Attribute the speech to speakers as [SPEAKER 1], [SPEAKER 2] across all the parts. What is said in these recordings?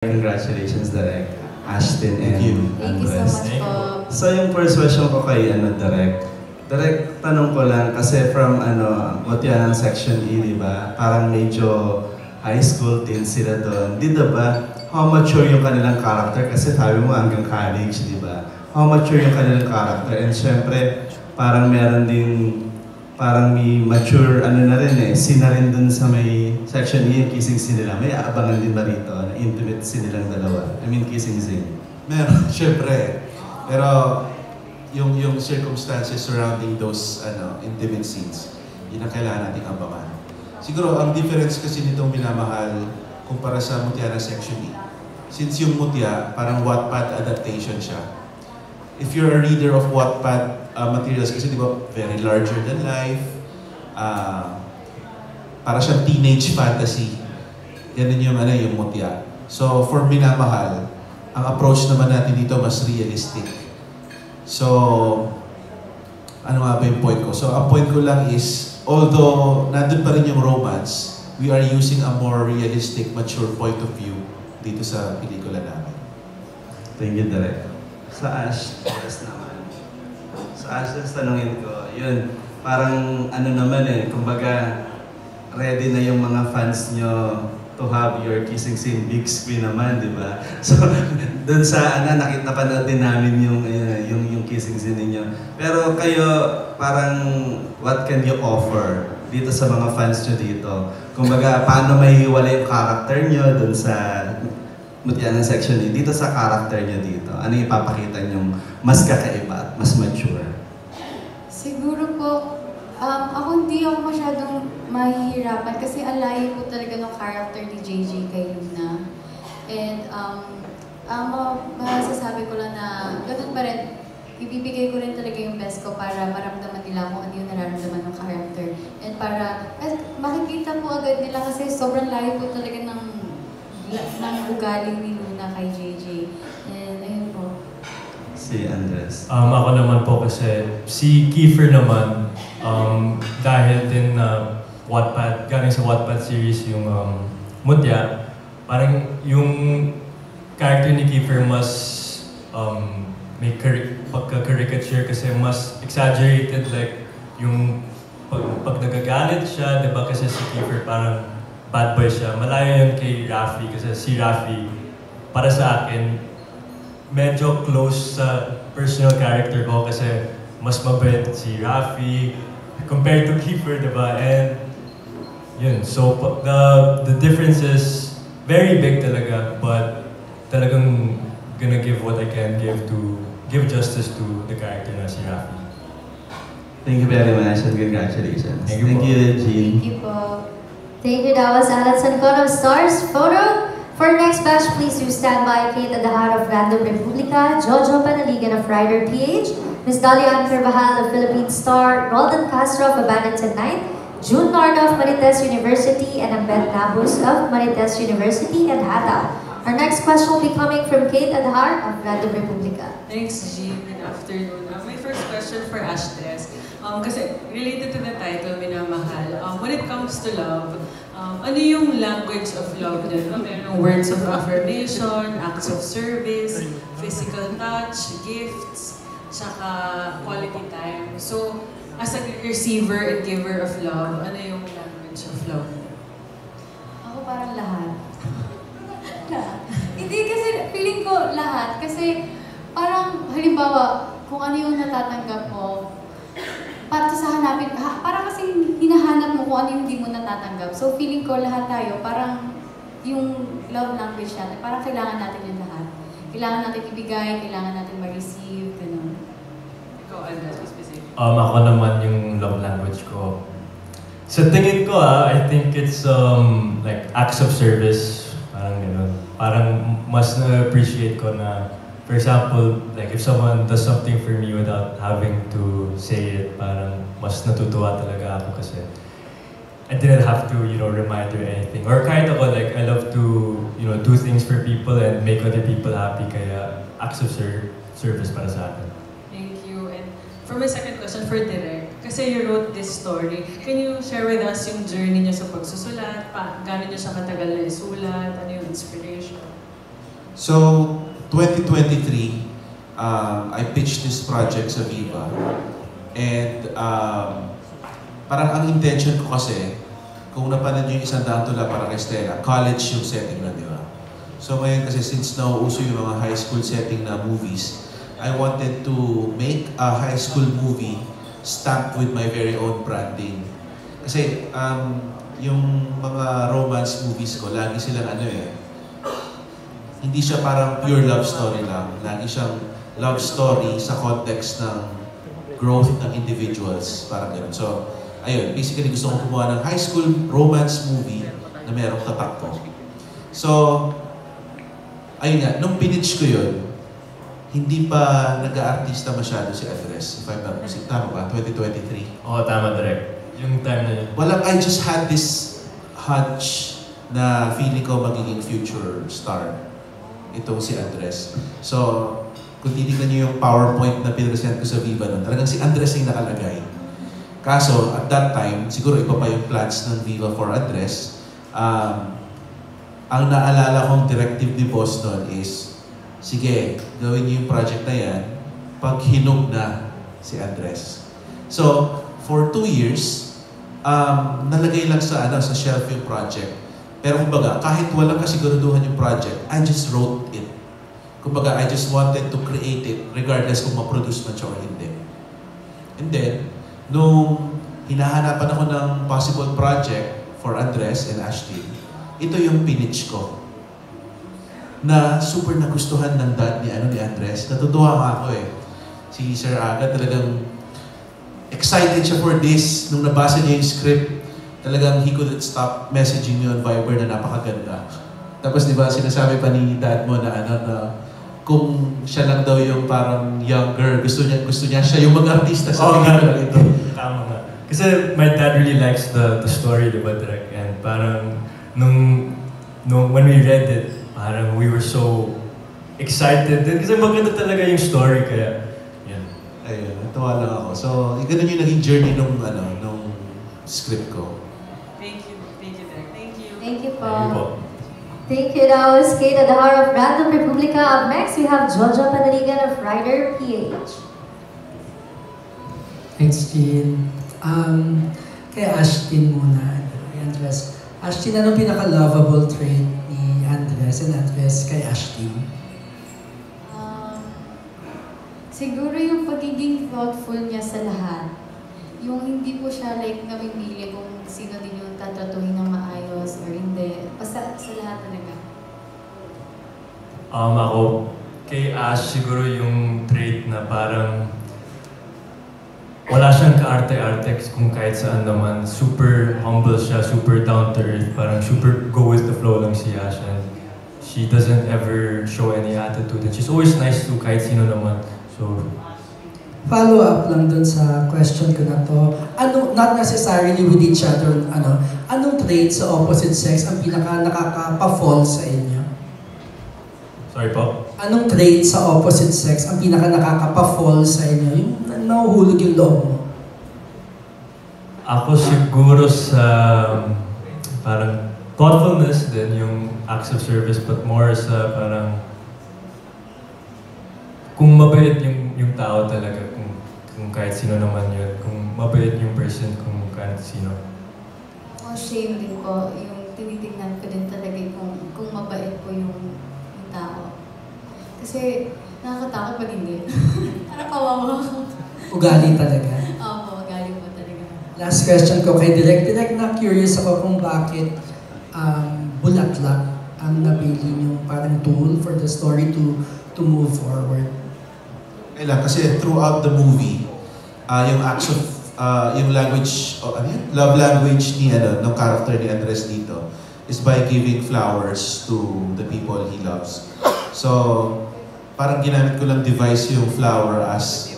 [SPEAKER 1] Congratulations, Direk Ashton and
[SPEAKER 2] Thank you so
[SPEAKER 1] Andres.
[SPEAKER 2] much po.
[SPEAKER 1] So yung first question ko kay Direk. Direk, tanong ko lang kasi from Mutianan Section E, di ba? Parang medyo high school teen sila doon. Di ba? How mature yung kanilang character? Kasi sabi mo hanggang college, di ba? How mature yung kanilang character? And syempre, parang meron din parang may mature na rin scene na rin dun sa may section E, yung kissing scene nila. May aabangan din ba rito na intimate scene nilang dalawa? I mean, kissing scene.
[SPEAKER 3] Meron, syempre. Pero yung circumstances surrounding those intimate scenes, yun ang kailangan nating abangan. Siguro, ang difference kasi nitong Minamahal kumpara sa Mutianan Section E. Since yung Mutya, parang Wattpad adaptation siya. If you're a reader of Wattpad materials, kasi di ba, very larger than life, para siyang teenage fantasy. Ganun yung Mutya. So, for Minamahal, ang approach naman natin dito mas realistic. So, ano nga ba yung point ko? So, ang point ko lang is, although nandun pa rin yung romance, we are using a more realistic, mature point of view dito sa pelikula namin.
[SPEAKER 1] Thank you, Direk. Sa Ashes naman. Sa Ashes, tanungin ko, yun, parang naman kumbaga, ready na yung mga fans nyo to have your kissing scene big screen naman, di ba? So, dun sa napanood din namin yung kissing scene ninyo. Pero kayo, parang, what can you offer dito sa mga fans nyo dito? Kumbaga, paano mahihiwalay yung character nyo dun sa Mutianan Section E, dito sa character nyo dito? Ano yung ipapakita nyo mas kakaiba at mas mature?
[SPEAKER 2] Siguro po, ako hindi ako masyadong mahihirapan kasi alayo po talaga ng character ni JJ kay Luna. And masasabi ko lang na ganun pa rin, ibibigay ko rin talaga yung best ko para maramdaman nila kung ano yung nararamdaman ng character. And para, makikita po agad nila kasi sobrang layo po talaga ng ugaling ni Luna kay JJ. And ayun po.
[SPEAKER 1] Si Andres.
[SPEAKER 4] Ako naman po kasi si Kiefer naman, dahil din na Wattpad, galing sa Wattpad series yung Mutya, parang yung character ni Kiefer mas may pagka-caricature kasi mas exaggerated, like yung pag nagagalit siya, diba kasi si Kiefer parang bad boy siya. Malayo yun kay Rafi kasi si Rafi, para sa akin, medyo close sa personal character ko kasi mas mabait si Rafi compared to Kiefer, diba? And yun, so the difference is very big talaga, but talagang gonna give what I can give justice to the character na si Rafi.
[SPEAKER 1] Thank you very much and congratulations.
[SPEAKER 4] Thank you,
[SPEAKER 1] Jean.
[SPEAKER 2] Thank you po.
[SPEAKER 5] Thank you, that was Alan Sancon of Stars Photo. For next batch, please do stand by Kate Adahar of Random Republica, Jojo Panaligan of Rider PH, Ms. Dalian Carvajal of Philippine Star, Roldan Castro of Abandoned Tonight, June Narda of Marites University, and Ambet Nabus of Marites University and Hata. Our next question will be coming from Kate Adahar of Random Republica.
[SPEAKER 6] Thanks, G. Good afternoon. My first question for Ashtes. Kasi related to the title, Minamahal, when it comes to love, ano yung language of love din? Merong words of affirmation, acts of service, physical touch, gifts, tsaka quality time. So, as a receiver and giver of love, ano yung language of love?
[SPEAKER 2] Ako parang lahat. Hindi kasi, feeling ko lahat. Kasi parang, halimbawa, kung ano yung natatanggap mo, para sa hanapin, parang kasi hinahanap mo kung ano yung hindi mo natatanggap. So feeling ko lahat tayo, parang yung love language natin, parang kailangan natin yung lahat. Kailangan natin ibigay, kailangan natin ma-receive, gano'n.
[SPEAKER 6] Ikaw, Andres, specific.
[SPEAKER 4] Ako naman yung love language ko. Sa tingin ko I think it's like acts of service. Parang gano'n. Parang mas na-appreciate ko na, for example, like if someone does something for me without having to say it, parang mas natutuwa talaga ako kasi I didn't have to, remind her anything. Or kahit ako, like, I love to, do things for people and make other people happy, kaya acts of service para sa akin.
[SPEAKER 6] Thank you. And for my second question for Direk, kasi you wrote this story, can you share with us yung journey niyo sa pagsusulat? Gaano niyo siya katagal na isulat? Ano yung inspiration?
[SPEAKER 3] So, 2023, I pitched this project sa Viva. And parang ang intention ko kasi, kung napanood nyo yung Isang Daang Tula para kay Stella, college yung setting na, di ba? So ngayon kasi since nauuso yung mga high school setting na movies, I wanted to make a high school movie stamped with my very own branding. Kasi yung mga romance movies ko, lagi silang hindi siya parang pure love story lang. Lagi siyang love story sa context ng growth ng individuals. Parang gano'n. So, ayun, basically gusto kong gumawa ng high school romance movie na merong tatak ko. So, ayun nga, nung pinitch ko yun, hindi pa nag-aartista masyado si Andres. If I'm not mistaken, tama ba? 2023?
[SPEAKER 4] Oo, tama, direct. Yung time na yun.
[SPEAKER 3] Walang, I just had this hunch na feeling ko magiging future star. Itong si Andres. So, kung titignan niyo yung PowerPoint na pinresent ko sa Viva nun, talagang si Andres yung nakalagay. Kaso, at that time, siguro iba pa yung plans ng Viva for Andres. Ang naalala kong directive ni boss nun is, sige, gawin niyo yung project na yan pag hinog na si Andres. So, for 2 years, nalagay lang sa shelf yung project. Pero kumbaga, kahit walang kasiguraduhan yung project, I just wrote it. Kumbaga, I just wanted to create it regardless kung ma-produce man siya or hindi. And then, nung hinahanapan ako ng possible project for Andres and Ashley, ito yung pinitch ko. Na super nagustuhan ng dad ni Andres. Natutuwa nga ako eh. Si Sir Aga talagang excited siya for this. Nung nabasa niya yung script, talagang he couldn't stop messaging me on Viber na napakaganda. Tapos di ba sinasabi pa ni dad mo na na kung siya lang daw yung parang younger, gusto niya siya yung mag-artista sa pelikula ito.
[SPEAKER 4] Tama nga. Kasi my dad really likes the story, di ba, direct? And parang when we read it, parang we were so excited. Kasi maganda talaga yung story, kaya yan.
[SPEAKER 3] Ayun, natuwa lang ako. So, ganun yung naging journey nung script ko.
[SPEAKER 6] Thank you, Direk. Thank you.
[SPEAKER 5] Thank you po.
[SPEAKER 4] Thank you po.
[SPEAKER 5] Thank you. That was Kate at the Heart of Random Republica. Up next, we have Jojo Panaligan of Rider PH.
[SPEAKER 7] Thanks, Jean. Kay Ashtin muna, Andres. Ashtin, anong pinaka-lovable trait ni Andres and Andres kay Ashtin?
[SPEAKER 2] Siguro yung pagiging thoughtful niya sa lahat. Yung hindi po siya like namimili kung sino din yung tatratuhin ng maayos or hindi. Basta sa lahat talaga.
[SPEAKER 4] Ako, kay Ash, siguro yung trait na parang wala siyang kaarte-arte kung kahit saan naman. Super humble siya, super down to earth. Parang super go with the flow lang si Ash. And she doesn't ever show any attitude. And she's always nice to kahit sino naman. So,
[SPEAKER 7] Follow up lang dun sa question ko na to. Not necessarily with each other, anong trait sa opposite sex ang pinaka nakaka-fall sa inyo?
[SPEAKER 4] sorry po?
[SPEAKER 7] Anong trait sa opposite sex ang pinaka nakaka-fall sa inyo? Yung nahuhulog yung loob mo?
[SPEAKER 4] Ako siguro sa parang thoughtfulness din, yung acts of service, but more sa parang kung mabait yung tao talaga, kung kahit sino naman yun, kung mabait yung person, kung kahit sino.
[SPEAKER 2] Ako shame din po, yung tinitingnan ko din talaga kung mabait po yung tao. Kasi nakakatakot pag hindi. Parang kawawa ako.
[SPEAKER 7] Ugali talaga.
[SPEAKER 2] Opo, galing po talaga.
[SPEAKER 7] Last question ko kay Direk. Direk, na-curious ako kung bakit bulaklak ang nabili yung parang tool for the story to move forward.
[SPEAKER 3] Kasi throughout the movie, yung acts of, yung language, love language ni ng character ni Andres dito is by giving flowers to the people he loves. So, parang ginamit ko lang device yung flower as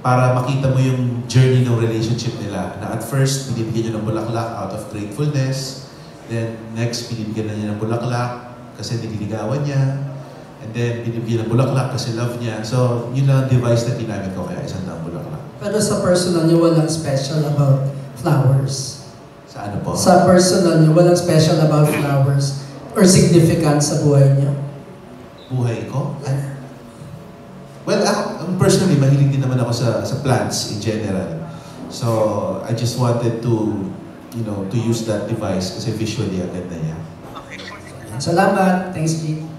[SPEAKER 3] para makita mo yung journey ng relationship nila. Na at first, binibigyan nyo ng bulaklak out of gratefulness. Then, next, binibigyan na niya ng bulaklak kasi nililigawan niya. And then, binibigyan ng bulaklak kasi love niya. So, yun lang ang device na ginamit ko kaya isang daang bulaklak.
[SPEAKER 7] Pero sa personal niyo, walang special about flowers?
[SPEAKER 3] Sa ano po?
[SPEAKER 7] Sa personal niyo, walang special about flowers or significant sa buhay niyo?
[SPEAKER 3] buhay ko? Well, personally, mahilig din naman ako sa plants in general. So, I just wanted to, to use that device kasi visually ang ganda niya.
[SPEAKER 7] Salamat. Thanks, G.